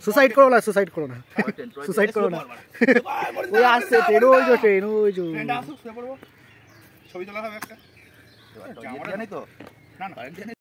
Suicide করো না, suicide করো না, সুসাইড করো না। ওই আসছে ট্রেন, ওই যে ট্রেন, ওই যে ট্রেনটা আসুক, শুয়ে পড়বো, ছবি তোলা হবে একটা। জানি তো না না জানি।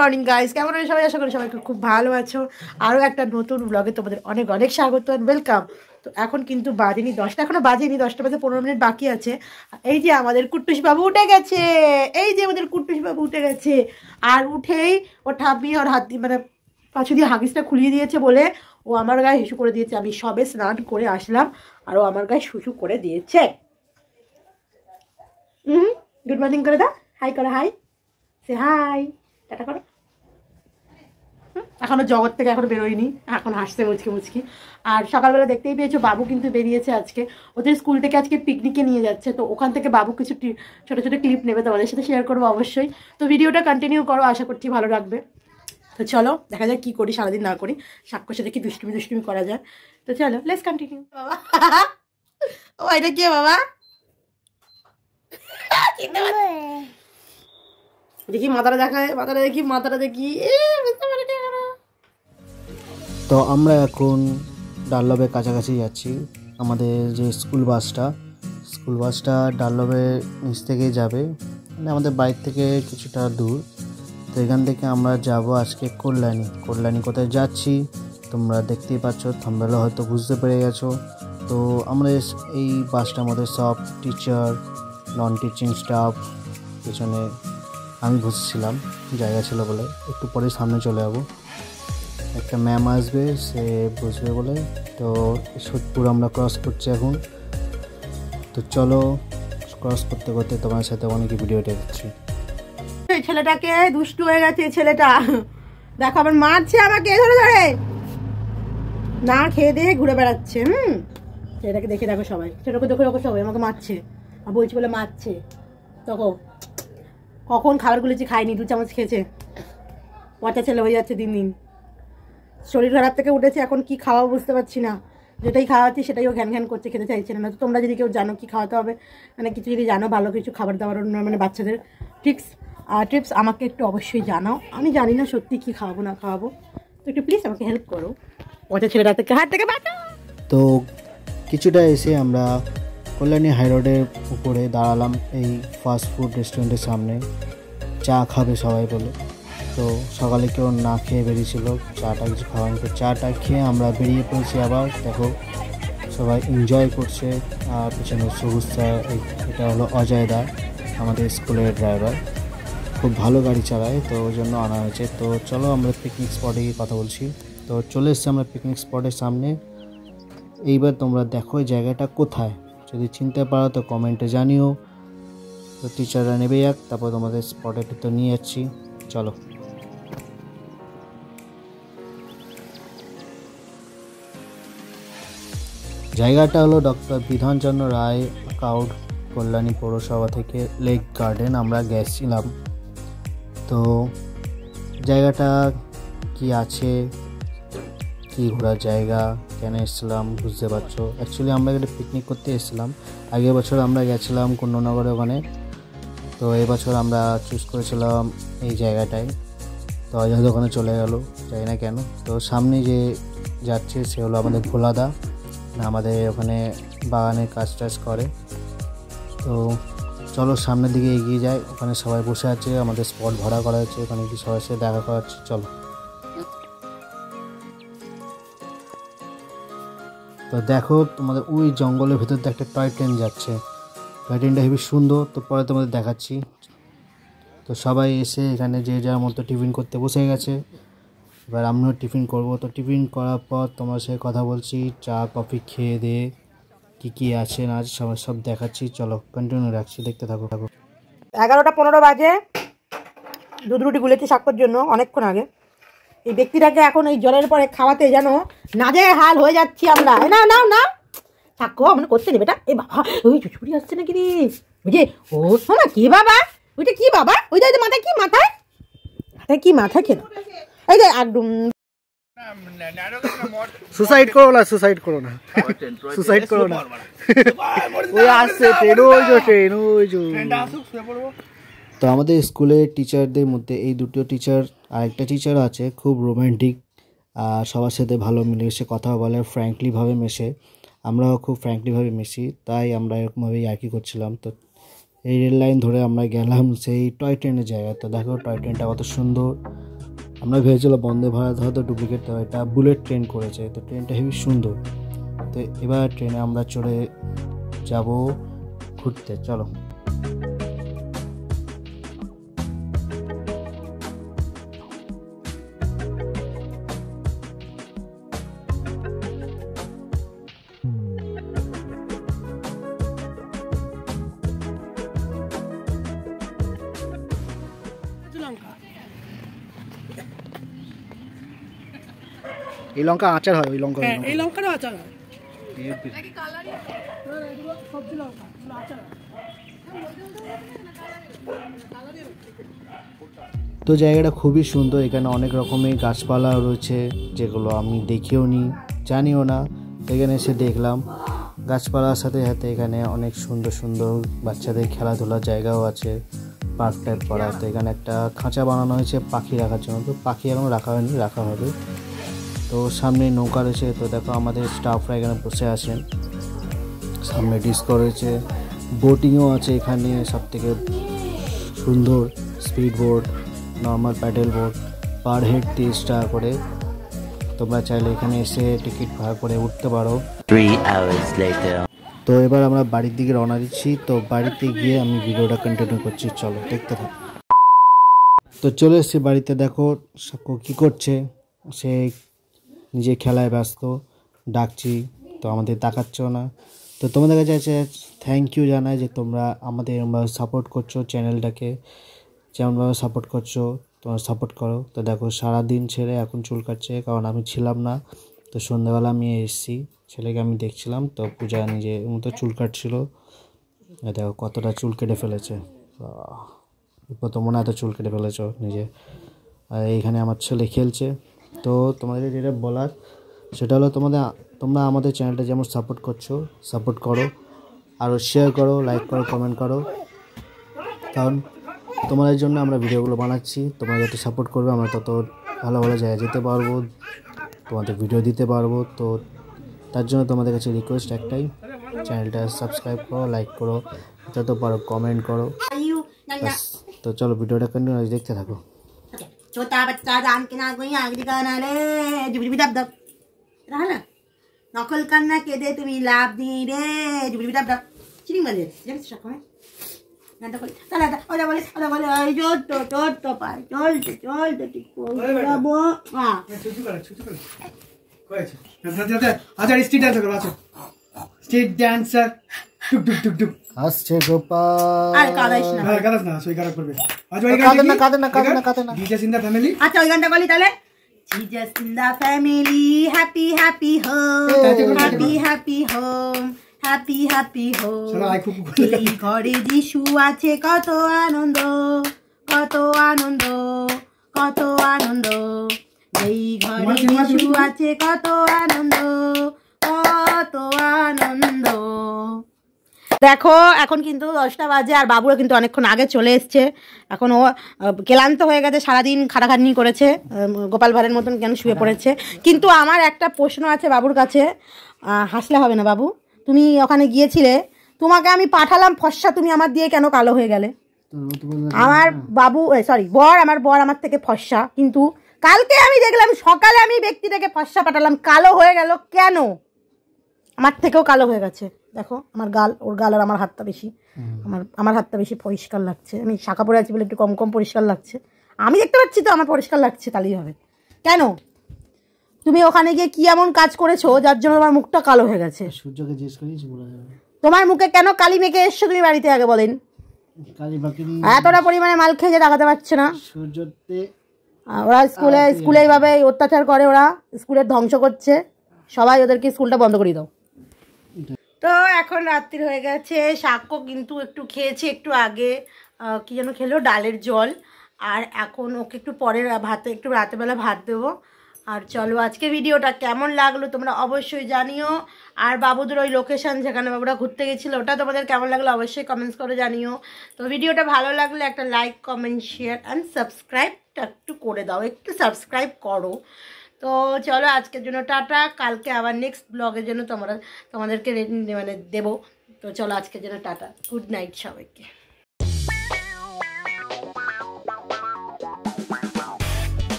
মর্নিং গাইস, কেমন আছো সবাই? আশা করি সবাই খুব ভালো আছো। আরও একটা নতুন ব্লগে তোমাদের অনেক অনেক স্বাগত অ্যান্ড ওয়েলকাম। তো এখন কিন্তু বাজেনি 10টা, এখনো বাজেনি 10টা বাজে 15 মিনিট বাকি আছে। এই যে আমাদের কুট্টুস বাবু উঠে গেছে, এই যে আমাদের কুট্টুস বাবু উঠে গেছে। আর উঠেই ও ঠাপি ওর হাত দিয়ে মানে পাছু দিয়ে হাগিসটা খুলিয়ে দিয়েছে বলে ও আমার গায়ে হিসু করে দিয়েছে। আমি সবে স্নান করে আসলাম আর ও আমার গায়ে শুশু করে দিয়েছে। গুড মর্নিং করে দা, হাই করো, হাই সে, হাই টাটা করো। এখনো জগৎ থেকে এখনো বেরোয়নি, এখন হাসছে মুচকি মুচকি। আর সকালবেলা দেখতেই পেয়েছো বাবু কিন্তু বেরিয়েছে আজকে, ওদের স্কুল থেকে আজকে পিকনিকে নিয়ে যাচ্ছে। তো ওখান থেকে বাবু কিছু ছোটো ছোটো ক্লিপ নেবে, তোমাদের সাথে শেয়ার করবো অবশ্যই। তো ভিডিওটা কন্টিনিউ করো, আশা করছি ভালো লাগবে। তো চলো দেখা যাক কী করি, সারাদিন না করি, সাক্ষর সাথে কি দুষ্টুমি দুষ্টুমি করা যায়। তো চলো লেটস কন্টিনিউ। বাবা ও এটা কি বাবা? দেখি মাথাটা দেখায়, মাথাটা দেখি, মাথাটা দেখি। তো আমরা এখন ডানলবের কাছাকাছি যাচ্ছি। আমাদের যে স্কুল বাসটা ডানলবের নিচ থেকে যাবে, মানে আমাদের বাড়ি থেকে কিছুটা দূর। তো এখান থেকে আমরা যাব আজকে কল্যাণী কোথায় যাচ্ছি তোমরা দেখতেই পাচ্ছ, থাম্বনেলে হয়তো বুঝতে পেরে গেছো। তো আমরা এই বাসটার মধ্যে সব টিচার, নন টিচিং স্টাফ, পেছনে আমি বসেছিলাম, জায়গা ছিল বলে। একটু পরে সামনে চলে যাবো, একটা ম্যাম আসবে, সে বসবে বলে। তো সোদপুর আমরা ক্রস করছি এখন। তো চলো ক্রস করতে করতে তোমার সাথে অনেক ভিডিওটা দেখছি। এই ছেলেটাকে দুষ্টু হয়ে গেছে, ছেলেটা দেখো আবার মারছে আমাকে, ধরে ধরে না খেয়ে দিয়ে ঘুরে বেড়াচ্ছে। ছেলেটাকে দেখে দেখো সবাই, ছেলেটাকে দেখে দেখো সবাই, আমাকে মারছে আর বলছি বলে মারছে। তখন কখন খাবারগুলো যে খায়নি, 2 চামচ খেয়েছে, পচা ছেলে হয়ে যাচ্ছে দিন দিন। শরীর খারাপ থেকে উঠেছে, এখন কি খাওয়া বুঝতে পারছি না। যেটাই খাওয়াচ্ছি সেটাই ও ঘ্যান ঘ্যান করছে, খেতে চাইছে না। তো তোমরা যদি কেউ জানো কি খাওয়াতে হবে, মানে কিছু যদি জানো ভালো কিছু খাবার দাবার, মানে বাচ্চাদের টিপস আমাকে একটু অবশ্যই জানাও। আমি জানি না সত্যি কি খাওয়াবো না খাওয়াবো, তো একটু প্লিজ আমাকে হেল্প করো। পচা ছেলেটা থেকে হাত থেকে বাঁচাও। তো কিছুটা এসে আমরা কল্যাণী হাই রোডের উপরে দাঁড়ালাম, এই ফাস্ট ফুড রেস্টুরেন্টের সামনে। চা খাবে সবাই বলে, তো সকালে কেউ না খেয়ে বেরিয়েছিল, চাটা কিছু খাওয়ানি। তো চাটা খেয়ে আমরা বেরিয়ে পড়েছি আবার। দেখো সবাই এনজয় করছে। আর পিছনে সবুজ স্যার, এটা হলো অজয় দা, আমাদের স্কুলের ড্রাইভার, খুব ভালো গাড়ি চালায়, তো ওই জন্য আনা হয়েছে। তো চলো আমরা পিকনিক স্পটে গিয়ে কথা বলছি। তো চলে এসছি আমরা পিকনিক স্পটের সামনে। এইবার তোমরা দেখো এই জায়গাটা কোথায়, যদি চিনতে পারো তো কমেন্টে জানিও। তো টিচাররা নেবে যাক, তারপর তোমাদের স্পটের ভিতর নিয়ে যাচ্ছি, চলো। জায়গাটা হলো ডক্টর বিধানচন্দ্র রায় স্কাউট কল্যাণী পৌরসভা থেকে লেক গার্ডেন আমরা গেছিলাম। তো জায়গাটা কি আছে, কি ঘোরার জায়গা, কেন এসেছিলাম বুঝতে পারছো। অ্যাকচুয়ালি আমরা একটা পিকনিক করতে এসেছিলাম, আগের বছর আমরা গেছিলাম কুণ্ডনগরে ওখানে। তো এবছর আমরা চুজ করেছিলাম এই জায়গাটায়। তো অযোধ্যা ওখানে চলে গেল, জানি না কেন। তো সামনে যে যাচ্ছে সে হলো আমাদের ভোলাদা, আমাদের ওখানে বাগানের কাজ টাজ করে। তো চলো সামনের দিকে এগিয়ে যাই, ওখানে সবাই বসে আছে, আমাদের স্পট ভাড়া করা হচ্ছে, ওখানে কি সবার সাথে দেখা করাচ্ছে, চলো। তো দেখো তোমাদের ওই জঙ্গলের ভেতর দিয়ে একটা টয় ট্রেন যাচ্ছে, টয় ট্রেনটা হেবি সুন্দর। তো পরে তোমাদের দেখাচ্ছি। তো সবাই এসে এখানে যে যার মতো টিফিন করতে বসে গেছে, এবার আমিও টিফিন করব। তো টিফিন করার পর তোমার সাথে কথা বলছি, চা কফি খেয়ে দিয়ে কী আছে না আছে সব দেখাচ্ছি, চলো কন্টিনিউ রাখছি, দেখতে থাকো। 11টা 15 বাজে, দুধ রুটি গুলেছি সাক্ষর জন্য অনেকক্ষণ আগে। এই ব্যক্তিটাকে এখন এই জলের পরে খাওয়াতে যেন নাজেহাল হয়ে যাচ্ছি আমরা। না না না থাকো, আমরা করতে নেবে এটা। এ বাবা, ওই চুচুড়ি আসছে নাকি রে? ওই যে ও শোনা কি বাবা, ওইটা কি বাবা? ওই যে মাথায় কি, মাথায় মাথায় কি, মাথায় খেলো এই যে একদম। সুসাইড করো না, সুসাইড করো না, সুসাইড করো না। ওই আসছে ট্রেন, ওই যে ট্রেন, ওই যে। তো আমাদের স্কুলের টিচারদের মধ্যে এই দুটো টিচার, আরেকটা টিচার আছে খুব রোমান্টিক আর সবার সাথে ভালো মিলেমিশে কথা বলে, ফ্র্যাঙ্কলিভাবে মেশে। আমরাও খুব ফ্র্যাঙ্কলিভাবে মিশি, তাই আমরা এরকমভাবেই একই করছিলাম। তো এই রেল লাইন ধরে আমরা গেলাম সেই টয় ট্রেনের জায়গায়। তো দেখো টয় ট্রেনটা কত সুন্দর। আমরা ভেবেছিলাম বন্দে ভারত হয়তো ডুপ্লিকেট, তো এটা বুলেট ট্রেন করেছে। তো ট্রেনটা হেবি সুন্দর। তো এবার ট্রেনে আমরা চড়ে যাব ঘুরতে, চলো। এই লঙ্কা আচার হয়, ওই লঙ্কা, এই লঙ্কারও আচার হয়। তো জায়গাটা খুবই সুন্দর। এখানে অনেক রকমের গাছপালা রয়েছে যেগুলো আমি দেখিও নি, জানিও না। এখানে এসে দেখলাম গাছপালার সাথে সাথে এখানে অনেক সুন্দর সুন্দর বাচ্চাদের খেলাধুলার জায়গাও আছে, পার্ক টাইপ করা। তো এখানে একটা খাঁচা বানানো হয়েছে পাখি রাখার জন্য। তো পাখি এখন রাখা হয়নি, রাখা হবে। তো সামনে নৌকা রয়েছে। তো দেখো আমাদের স্টাফরা এখানে বসে আছেন, সামনে ডিস্কো রয়েছে, বোটিংও আছে এখানে। সব থেকে সুন্দর speed boat, normal pedal boat, per head 30 টাকা করে। তোমরা চাইলে এখানে এসে টিকিট ভাড়া করে উঠতে পারো। 3 hours later. তো এবার আমরা বাড়ির দিকে রওনা দিচ্ছি। তো বাড়িতে গিয়ে আমি ভিডিওটা কন্টিনিউ করছি, চলো দেখতে থাকো। তো চলে এসেছি বাড়িতে। দেখো সাক্ষ্য কী করছে, সে নিজে খেলায় ব্যস্ত, ডাকছি তো আমাদের তাকাচ্ছেও না। তো তোমাদের কাছে থ্যাংক ইউ জানাই যে তোমরা আমাদের এরকমভাবে সাপোর্ট করছো, চ্যানেলটাকে যেমনভাবে সাপোর্ট করছো তোমরা সাপোর্ট করো। তো দেখো সারাদিন ছেড়ে এখন চুল কাটছে, কারণ আমি ছিলাম না। তো সন্ধ্যাবেলা আমি এসেছি, ছেলেকে আমি দেখছিলাম। তো পূজা নিজের মতো চুল কাটছিল। দেখো কতটা চুল কেটে ফেলেছে, প্রথম মনে এত চুল কেটে ফেলেছ নিজে। আর এইখানে আমার ছেলে খেলছে। তো তোমাদের যেটা বলার সেটা হলো তোমরা আমাদের চ্যানেলটা যেমন সাপোর্ট করছো, সাপোর্ট করো, আরও শেয়ার করো, লাইক করো, কমেন্ট করো। কারণ তোমাদের জন্য আমরা ভিডিওগুলো বানাচ্ছি। তোমরা যত সাপোর্ট করবে আমরা তত ভালো ভালো জায়গায় যেতে পারবো, তোমাদের ভিডিও দিতে পারবো। তো তার জন্য তোমাদের কাছে রিকোয়েস্ট একটাই, চ্যানেলটা সাবস্ক্রাইব করো, লাইক করো, যত পারো কমেন্ট করো। তো চলো ভিডিওটা কন্টিনিউ দেখতে থাকো। छोटा बच्चा जान के ना कोई आग दिखाना रे जुबी दब दब रहा ना नकल करना के दे तुम्हें लाभ दी रे जुबी दब दब चिरिंग बंदे जब से शक्का है ना तो चला ओला बोले आई जो तो पाए चल टिको बाबू हां छुचु कर कोई अच्छा आजा स्ट्रीट डांसर करो आजा स्ट्रीट डांसर टुक टुक टुक टुक আসছে গোপাল। আর কাদাইস না সই কারা করবে আজ ওই গান কাঁদে না ডিজে ইন দা ফ্যামিলি। আচ্ছা ওই গানটা বলি তাহলে। Jesus in the family, happy happy home, happy happy home, happy happy home. এই ঘরে যিশু আছে কত আনন্দ, কত আনন্দ, কত আনন্দ। এই ঘরে যিশু আছে কত আনন্দ, কত আনন্দ। দেখো এখন কিন্তু 10টা বাজে আর বাবুরা কিন্তু অনেকক্ষণ আগে চলে এসছে। এখন ও ক্লান্ত হয়ে গেছে, সারাদিন খাটাখাটনি করেছে, গোপাল ভাঁড়ের মতন কেন শুয়ে পড়েছে। কিন্তু আমার একটা প্রশ্ন আছে বাবুর কাছে, হাসলে হবে না বাবু। তুমি ওখানে গিয়েছিলে, তোমাকে আমি পাঠালাম ফর্সা, তুমি আমার দিয়ে কেন কালো হয়ে গেলে? আমার বাবু আমার বর আমার থেকে ফর্সা, কিন্তু কালকে আমি দেখলাম সকালে আমি ব্যক্তিটাকে ফর্সা পাঠালাম, কালো হয়ে গেল কেন? আমার থেকেও কালো হয়ে গেছে। দেখো আমার গাল, ওর গাল আর আমার হাতটা বেশি, আমার হাতটা বেশি পরিষ্কার লাগছে। আমি শাখা পরে আছি বলে একটু কম কম পরিষ্কার লাগছে। আমি দেখতে পাচ্ছি তো আমার পরিষ্কার লাগছে, তাহলেই হবে। কেন তুমি ওখানে গিয়ে কি এমন কাজ করেছো যার জন্য আমার মুখটা কালো হয়ে গেছে? সূর্যকে জিজ্ঞেস করিস, বলা যাবে। তোমার মুখে কেন কালি মেখে এসছো তুমি বাড়িতে, আগে বলেন। কালি বাকি এতটা পরিমাণে মাল খেয়ে যে দেখাতে পারছে না। সূর্যতে ওরা স্কুলে এইভাবে অত্যাচার করে, ওরা স্কুলের ধ্বংস করছে, সবাই ওদেরকে স্কুলটা বন্ধ করে দাও। তো এখন রাত্রি হয়ে গেছে, সাক্ষ্য কিন্তু একটু খেয়েছে একটু আগে, কি যেন খেলো, ডালের জল। আর এখন ওকে একটু পরে একটু রাতেরবেলা ভাত দেবো। আর চলো, আজকে ভিডিওটা কেমন লাগলো তোমরা অবশ্যই জানিও। আর বাবুদের ওই লোকেশান যেখানে বাবুরা ঘুরতে গেছিলো ওটা তোমাদের কেমন লাগলো অবশ্যই কমেন্টস করে জানিও। তো ভিডিওটা ভালো লাগলে একটা লাইক, কমেন্ট, শেয়ার অ্যান্ড সাবস্ক্রাইবটা একটু করে দাও, একটু সাবস্ক্রাইব করো। তো চলো, আজকের জন্য টাটা, কালকে আবার নেক্সট ব্লগের জন্য তোমাদেরকে দেবো। তো চলো, আজকের জন্য টাটা, গুড নাইট সবাইকে।